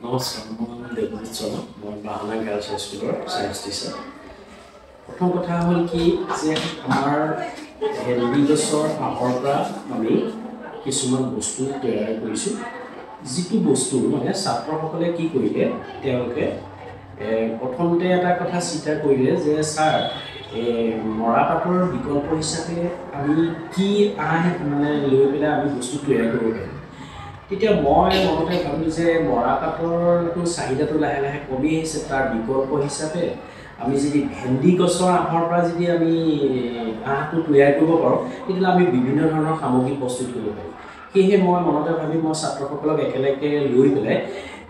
নমস্কাৰ, মই দেৱজিৎ শৰ্মা। মই বাহানা গাৰ্লছ হাইস্কুলৰ ছায়েন্স টিচাৰ। প্ৰথম কথা হ'ল কি যে আমাৰ হেল্ডি গছৰ আঁহৰ পৰা আমি কিছুমান বস্তু তৈয়াৰ কৰিছোঁ। যিটো বস্তু মানে ছাত্ৰসকলে কি কৰিলে, তেওঁলোকে প্ৰথমতে এটা কথা চিন্তা কৰিলে যে ছাৰ মৰাপাটৰ বিকল্প হিচাপে আমি কি আঁহ মানে লৈ পেলাই আমি বস্তু তৈয়াৰ কৰিব পাৰিম। তেতিয়া মই মনতে ভাবিলোঁ যে মৰাপাটৰটো চাহিদাটো লাহে লাহে কমি আহিছে। তাৰ বিকল্প হিচাপে আমি যদি ভেন্দি গছৰ আঁহৰ পৰা যদি আমি আঁহটো তৈয়াৰ কৰিব পাৰোঁ, তেতিয়াহ'লে আমি বিভিন্ন ধৰণৰ সামগ্ৰী প্ৰস্তুত কৰিব পাৰিম। সেয়েহে মই মনতে ভাবি মই ছাত্ৰসকলক একেলগে লৈ পেলাই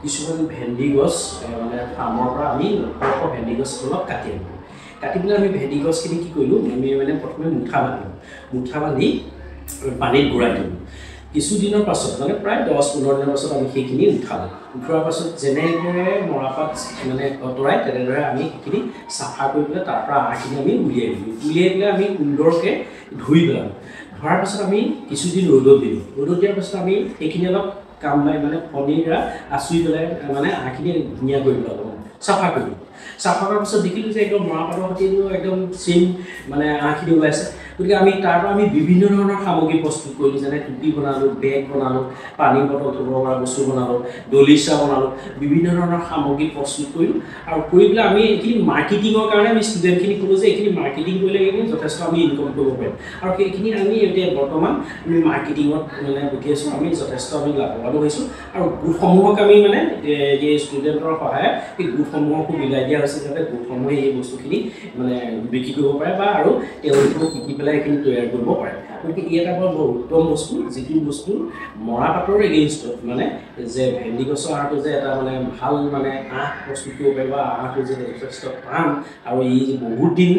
কিছুমান ভেন্দি গছ মানে ফাৰ্মৰ পৰা আমি সৰহ ভেন্দি গছ অলপ কাটি আনিলোঁ। কাটি পেলাই আমি ভেন্দি গছখিনি কি কৰিলোঁ, আমি মানে প্ৰথমে মুঠা বান্ধি পানীত ঘূৰাই দিলোঁ। কিছুদিনৰ পাছত মানে প্ৰায় 10-15 দিনৰ পাছত আমি সেইখিনি উঠালোঁ। উঠোৱাৰ পাছত যেনেদৰে মৰাপাট মানে অঁতৰাই তেনেদৰে আমি সেইখিনি চাফা কৰি পেলাই তাৰ পৰা আঁহখিনি আমি উলিয়াই দিলোঁ। উলিয়াই পেলাই আমি সুন্দৰকৈ ধুই পেলালোঁ। ধোৱাৰ পাছত আমি কিছুদিন ৰ'দত দিলোঁ। ৰ'দত দিয়াৰ পাছত আমি সেইখিনি অলপ মানে ফণীৰে আঁচুৰি পেলাই মানে আঁহখিনি ধুনীয়া কৰি পেলালোঁ, চাফা কৰিলোঁ। চাফা কৰাৰ পাছত দেখিলোঁ যে একদম মৰাপাটৰ সৈতেও একদম চেম মানে আঁহখিনি ওলাইছে। গতিকে আমি তাৰ পৰা আমি বিভিন্ন ধৰণৰ সামগ্ৰী প্ৰস্তুত কৰিলোঁ, যেনে টুপি বনালোঁ, বেগ বনালোঁ, পানী বটল থ'ব পৰা বস্তু বনালোঁ, দলিচা বনালোঁ, বিভিন্ন ধৰণৰ সামগ্ৰী প্ৰস্তুত কৰিলোঁ। আৰু কৰি পেলাই আমি এইখিনি মাৰ্কেটিঙৰ কাৰণে আমি ষ্টুডেণ্টখিনি ক'লোঁ যে এইখিনি মাৰ্কেটিং কৰিলে এইখিনি যথেষ্ট আমি ইনকম কৰিব পাৰিম। আৰু সেইখিনি আমি এতিয়া বৰ্তমান আমি মাৰ্কেটিঙত মানে পঠিয়াইছোঁ। আমি যথেষ্ট আমি লাভৱানো হৈছোঁ। আৰু গোটসমূহক আমি মানে এই ষ্টুডেণ্টৰ সহায়ত এই গোটসমূহকো মিলাই দিয়া হৈছে, যাতে গোটসমূহে এই বস্তুখিনি মানে বিক্ৰী কৰিব পাৰে বা আৰু তেওঁলোকেও শিকি পেলাই এইখিনি তৈয়াৰ কৰিব পাৰে। গতিকে ই এটা বৰ উত্তম বস্তু, যিটো বস্তু মৰাপাটৰ এগেইনষ্টত মানে যে ভেন্দি গছৰ আঁহটো যে এটা মানে ভাল মানে আঁহ প্ৰস্তুত কৰিব পাৰে বা আঁহটো যে যথেষ্ট টান আৰু ই বহুত দিন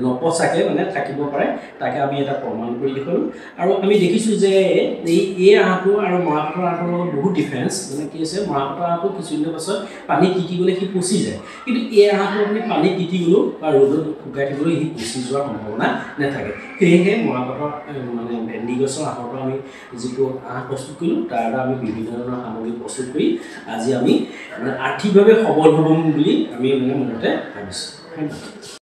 নপচাকৈ মানে থাকিব পাৰে, তাকে আমি এটা প্ৰমাণ কৰি দেখুৱালোঁ। আৰু আমি দেখিছোঁ যে এই আঁহটো আৰু মৰাপাটৰ আঁহটোৰ লগত বহুত ডিফাৰেঞ্চ। মানে কি হৈছে, মৰাপাটৰ আঁহটো কিছুদিনৰ পাছত পানীত তিতি গ'লে সি পচি যায়, কিন্তু এই আঁহটো আপুনি পানীত তিতি গ'লেও বা ৰ'দত শুকাই থাকিলেও সি পচি যোৱাৰ সম্ভাৱনা নাথাকে। সেয়েহে মৰাপাটৰ মানে ভেন্দি গছৰ আঁহৰ পৰা আমি যিটো আঁহ প্ৰস্তুত কৰিলোঁ, তাৰ দ্বাৰা আমি বিভিন্ন ধৰণৰ সামগ্ৰী প্ৰস্তুত কৰি আজি আমি মানে আৰ্থিকভাৱে সবল হ'ম বুলি আমি মানে মনতে ভাবিছোঁ। ধন্যবাদ।